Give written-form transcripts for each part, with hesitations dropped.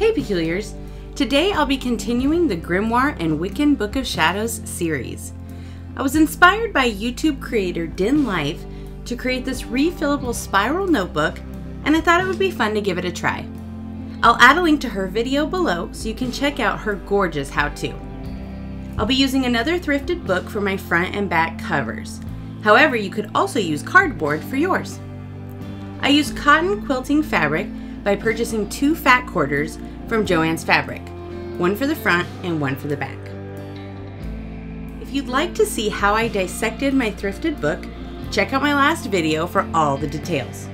Hey Peculiars! Today I'll be continuing the Grimoire and Wiccan Book of Shadows series. I was inspired by YouTube creator DINLIFE to create this refillable spiral notebook, and I thought it would be fun to give it a try. I'll add a link to her video below so you can check out her gorgeous how-to. I'll be using another thrifted book for my front and back covers. However, you could also use cardboard for yours. I used cotton quilting fabric by purchasing 2 fat quarters from Joann's Fabric, one for the front and one for the back. If you'd like to see how I dissected my thrifted book, check out my last video for all the details.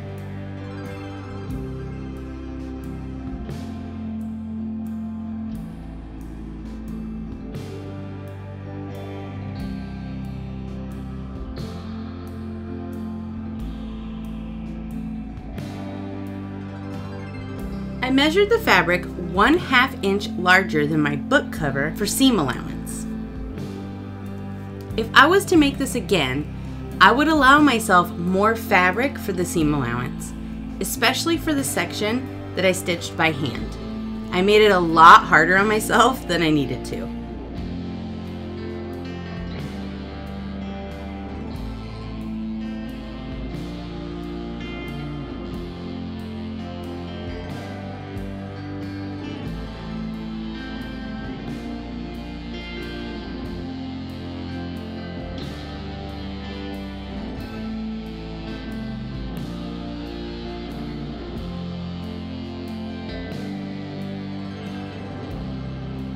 I measured the fabric 1/2 inch larger than my book cover for seam allowance. If I was to make this again, I would allow myself more fabric for the seam allowance, especially for the section that I stitched by hand. I made it a lot harder on myself than I needed to.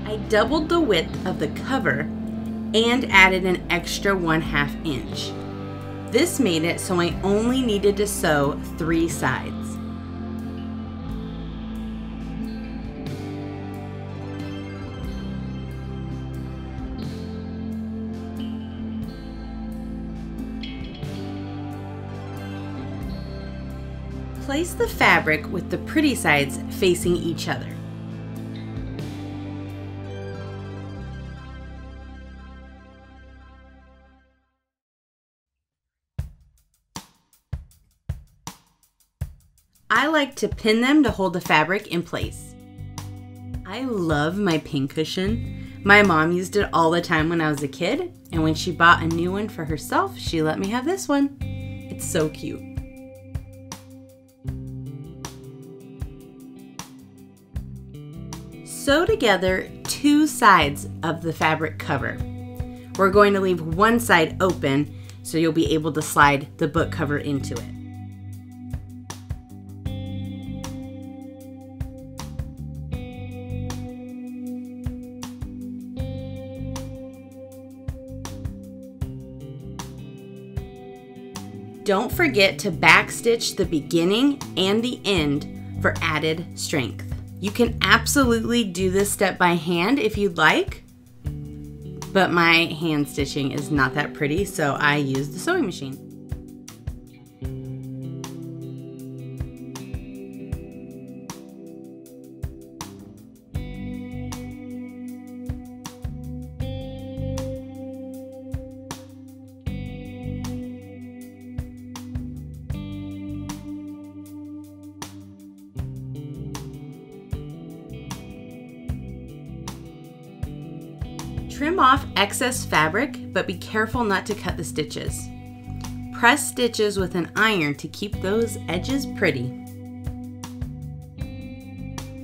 I doubled the width of the cover and added an extra 1/2 inch. This made it so I only needed to sew 3 sides. Place the fabric with the pretty sides facing each other. I like to pin them to hold the fabric in place. I love my pincushion. My mom used it all the time when I was a kid, and when she bought a new one for herself, she let me have this one. It's so cute. Sew together 2 sides of the fabric cover. We're going to leave one side open so you'll be able to slide the book cover into it. Don't forget to backstitch the beginning and the end for added strength. You can absolutely do this step by hand if you'd like, but my hand stitching is not that pretty, so I use the sewing machine. Trim off excess fabric, but be careful not to cut the stitches. Press stitches with an iron to keep those edges pretty.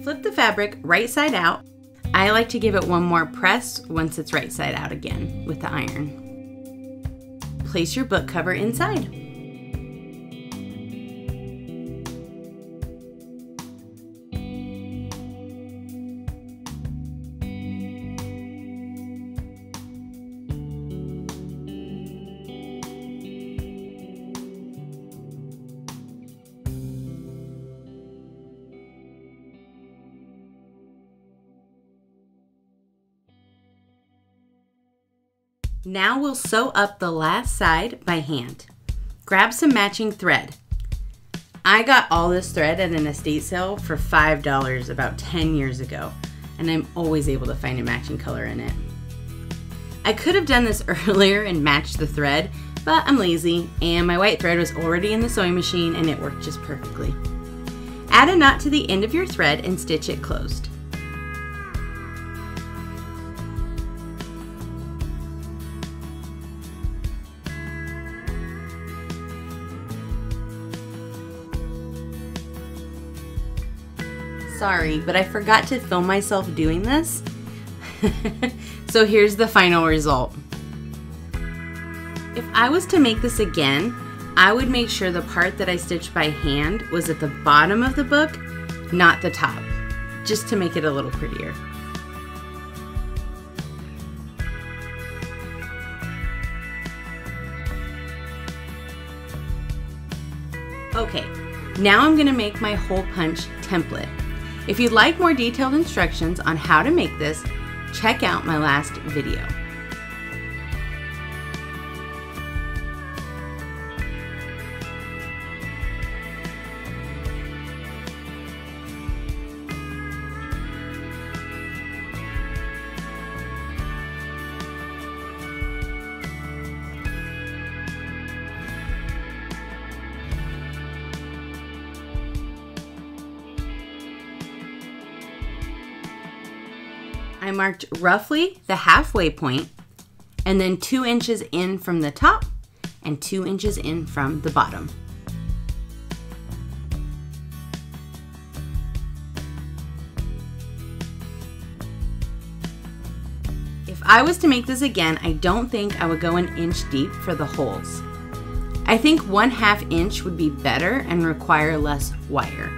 Flip the fabric right side out. I like to give it one more press once it's right side out again with the iron. Place your book cover inside. Now we'll sew up the last side by hand. Grab some matching thread. I got all this thread at an estate sale for $5 about 10 years ago, and I'm always able to find a matching color in it. I could have done this earlier and matched the thread, but I'm lazy and my white thread was already in the sewing machine and it worked just perfectly. Add a knot to the end of your thread and stitch it closed. Sorry, but I forgot to film myself doing this. So here's the final result. If I was to make this again, I would make sure the part that I stitched by hand was at the bottom of the book, not the top, just to make it a little prettier. Okay, now I'm going to make my hole punch template. If you'd like more detailed instructions on how to make this, check out my last video. I marked roughly the halfway point and then 2 inches in from the top and 2 inches in from the bottom. If I was to make this again, I don't think I would go 1 inch deep for the holes. I think 1/2 inch would be better and require less wire.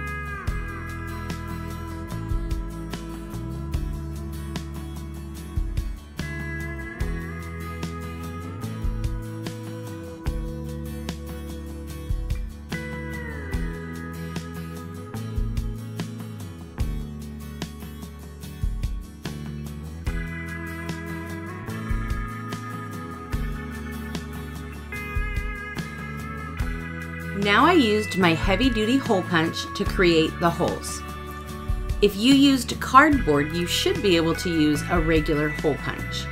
Now I used my heavy-duty hole punch to create the holes. If you used cardboard, you should be able to use a regular hole punch.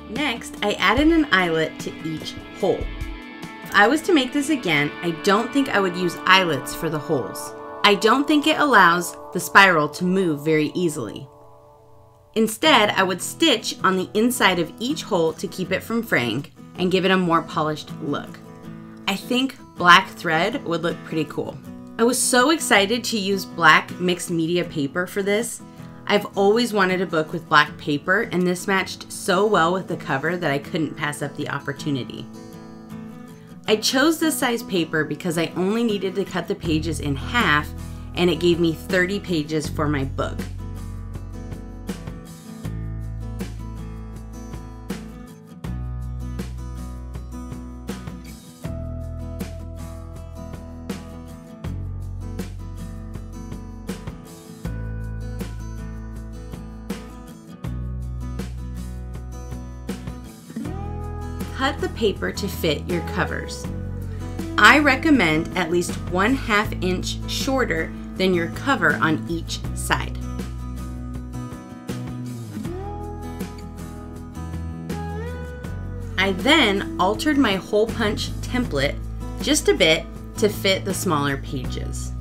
Next, I added an eyelet to each hole. If I was to make this again, I don't think I would use eyelets for the holes. I don't think it allows the spiral to move very easily. Instead, I would stitch on the inside of each hole to keep it from fraying and give it a more polished look. I think black thread would look pretty cool. I was so excited to use black mixed media paper for this. I've always wanted a book with black paper, and this matched so well with the cover that I couldn't pass up the opportunity. I chose this size paper because I only needed to cut the pages in half, and it gave me 30 pages for my book. Cut the paper to fit your covers. I recommend at least 1/2 inch shorter than your cover on each side. I then altered my hole punch template just a bit to fit the smaller pages.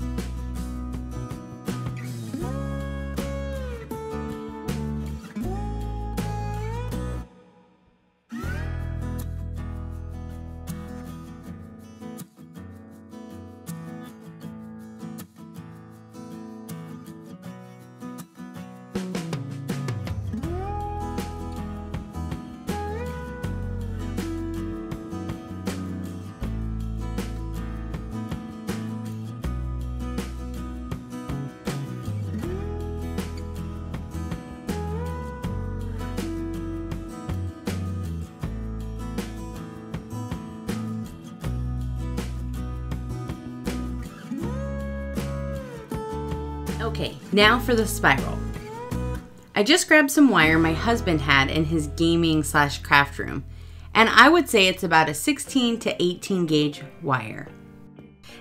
Okay, now for the spiral. I just grabbed some wire my husband had in his gaming/craft room, and I would say it's about a 16 to 18 gauge wire.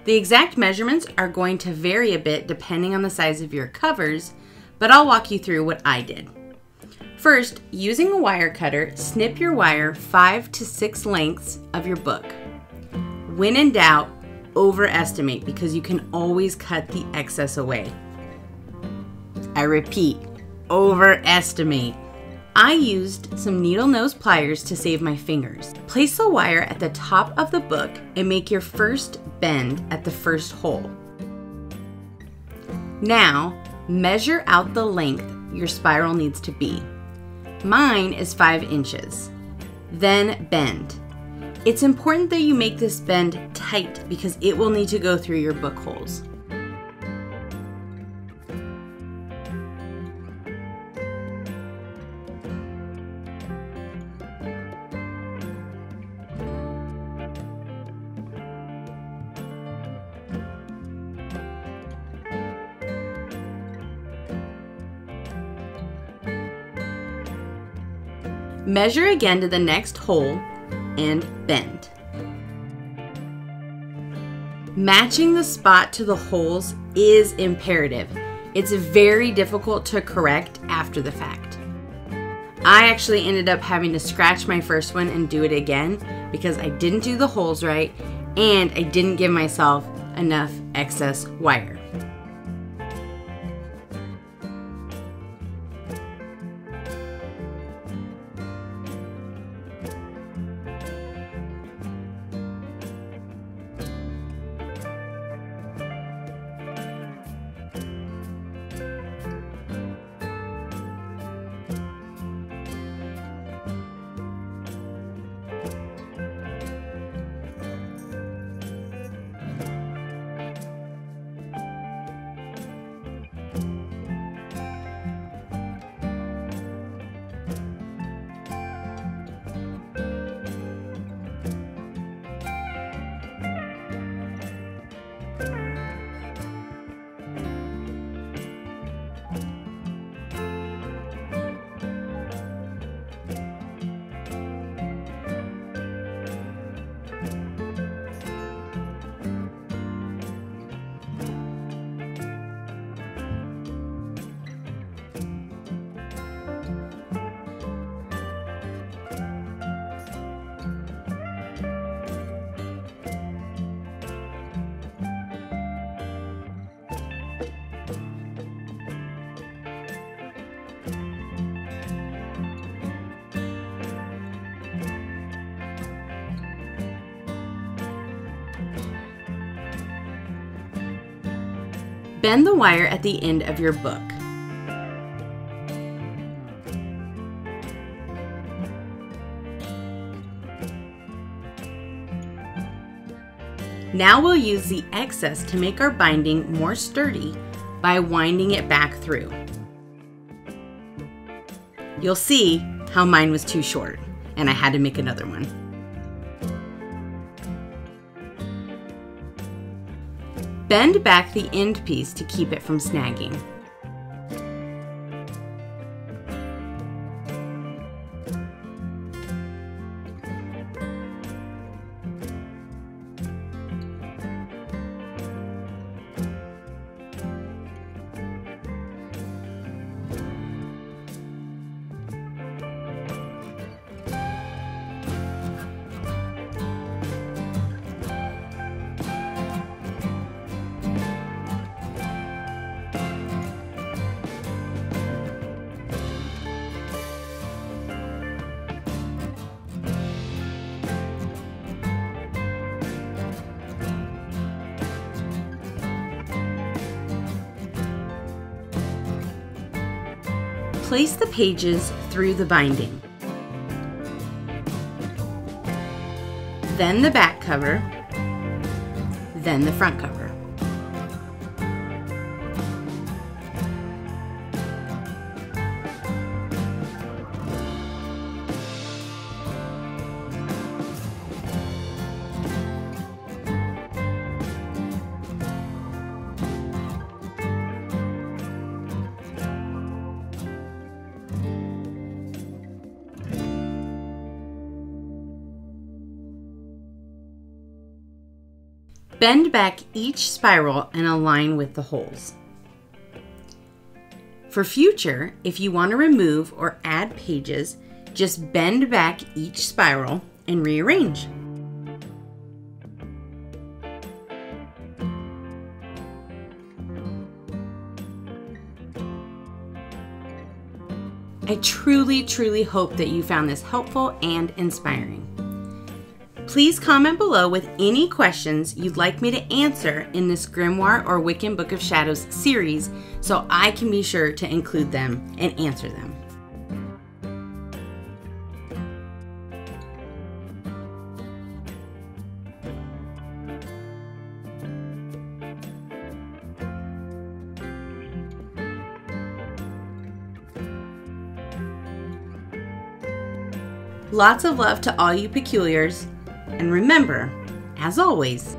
The exact measurements are going to vary a bit depending on the size of your covers, but I'll walk you through what I did. First, using a wire cutter, snip your wire 5 to 6 lengths of your book. When in doubt, overestimate because you can always cut the excess away. I repeat, overestimate. I used some needle nose pliers to save my fingers. Place the wire at the top of the book and make your first bend at the first hole. Now, measure out the length your spiral needs to be. Mine is 5 inches. Then bend. It's important that you make this bend tight because it will need to go through your book holes. Measure again to the next hole and bend. Matching the spot to the holes is imperative. It's very difficult to correct after the fact. I actually ended up having to scratch my first one and do it again because I didn't do the holes right and I didn't give myself enough excess wire. Bend the wire at the end of your book. Now we'll use the excess to make our binding more sturdy by winding it back through. You'll see how mine was too short and I had to make another one. Bend back the end piece to keep it from snagging. Place the pages through the binding. Then the back cover, then the front cover. Bend back each spiral and align with the holes. For future, if you want to remove or add pages, just bend back each spiral and rearrange. I truly hope that you found this helpful and inspiring. Please comment below with any questions you'd like me to answer in this Grimoire or Wiccan Book of Shadows series so I can be sure to include them and answer them. Lots of love to all you peculiars, and remember, as always,